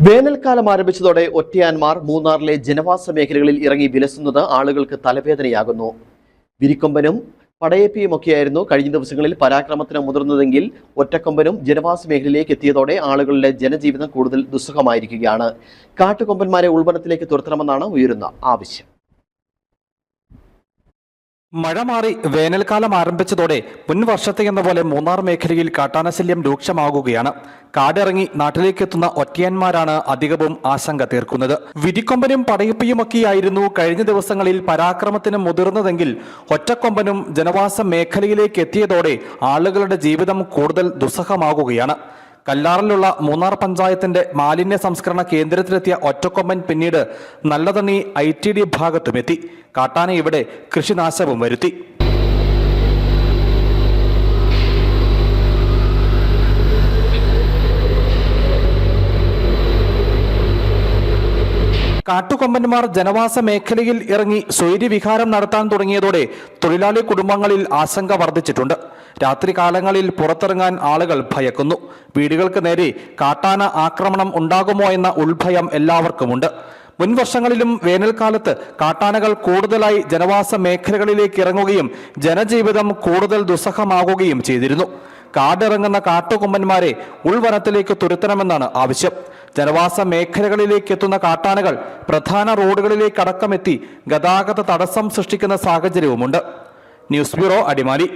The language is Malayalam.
വേനൽക്കാലം ആരംഭിച്ചതോടെ ഒറ്റയാന്മാർ മൂന്നാറിലെ ജനവാസ മേഖലകളിൽ ഇറങ്ങി വിലസുന്നത് ആളുകൾക്ക് തലവേദനയാകുന്നു. വിരിക്കൊമ്പനും പടയപ്പിയുമൊക്കെയായിരുന്നു കഴിഞ്ഞ ദിവസങ്ങളിൽ പരാക്രമത്തിന് മുതിർന്നതെങ്കിൽ ഒറ്റക്കൊമ്പനും ജനവാസ മേഖലയിലേക്ക് എത്തിയതോടെ ആളുകളുടെ ജനജീവിതം കൂടുതൽ ദുസ്സഹമായിരിക്കുകയാണ്. കാട്ടുകൊമ്പന്മാരെ ഉൾവനത്തിലേക്ക് തുരത്തണമെന്നാണ് ഉയരുന്ന ആവശ്യം. മഴ മാറി വേനൽക്കാലം ആരംഭിച്ചതോടെ മുൻ വർഷത്തെയെന്ന പോലെ മൂന്നാർ മേഖലയിൽ കാട്ടാനശല്യം രൂക്ഷമാകുകയാണ്. കാടിറങ്ങി നാട്ടിലേക്കെത്തുന്ന ഒറ്റയന്മാരാണ് അധികവും ആശങ്ക തീർക്കുന്നത്. വിരിക്കൊമ്പനും പടയപ്പിയുമൊക്കെയായിരുന്നു കഴിഞ്ഞ ദിവസങ്ങളിൽ പരാക്രമത്തിന് മുതിർന്നതെങ്കിൽ ഒറ്റക്കൊമ്പനും ജനവാസ മേഖലയിലേക്ക് എത്തിയതോടെ ആളുകളുടെ ജീവിതം കൂടുതൽ ദുസ്സഹമാകുകയാണ്. കല്ലാറിലുള്ള മൂന്നാർ പഞ്ചായത്തിന്റെ മാലിന്യ സംസ്കരണ കേന്ദ്രത്തിലെത്തിയ ഒറ്റക്കൊമ്പൻ പിന്നീട് നല്ലതണ്ണി ITD ഭാഗത്തുമെത്തി. കാട്ടാന ഇവിടെ കൃഷിനാശവും വരുത്തി. കാട്ടുകൊമ്പന്മാർ ജനവാസ മേഖലയിൽ ഇറങ്ങി സ്വൈര്യവിഹാരം നടത്താൻ തുടങ്ങിയതോടെ തൊഴിലാളി കുടുംബങ്ങളിൽ ആശങ്ക വർദ്ധിച്ചിട്ടുണ്ട്. രാത്രികാലങ്ങളിൽ പുറത്തിറങ്ങാൻ ആളുകൾ ഭയക്കുന്നു. വീടുകൾക്ക് നേരെ കാട്ടാന ആക്രമണം ഉണ്ടാകുമോ എന്ന ഉൾഭയം എല്ലാവർക്കുമുണ്ട്. മുൻ വർഷങ്ങളിലും വേനൽക്കാലത്ത് കാട്ടാനകൾ കൂടുതലായി ജനവാസ മേഖലകളിലേക്ക് ഇറങ്ങുകയും ജനജീവിതം കൂടുതൽ ദുസ്സഹമാകുകയും ചെയ്തിരുന്നു. കാടിറങ്ങുന്ന കാട്ടുകൊമ്പന്മാരെ ഉൾവനത്തിലേക്ക് തുരത്തണമെന്നാണ് ആവശ്യം. ജനവാസ മേഖലകളിലേക്ക് എത്തുന്ന കാട്ടാനകൾ പ്രധാന റോഡുകളിലേക്കടക്കമെത്തി ഗതാഗത തടസ്സം സൃഷ്ടിക്കുന്ന സാഹചര്യവുമുണ്ട്. News bureau, Adimali.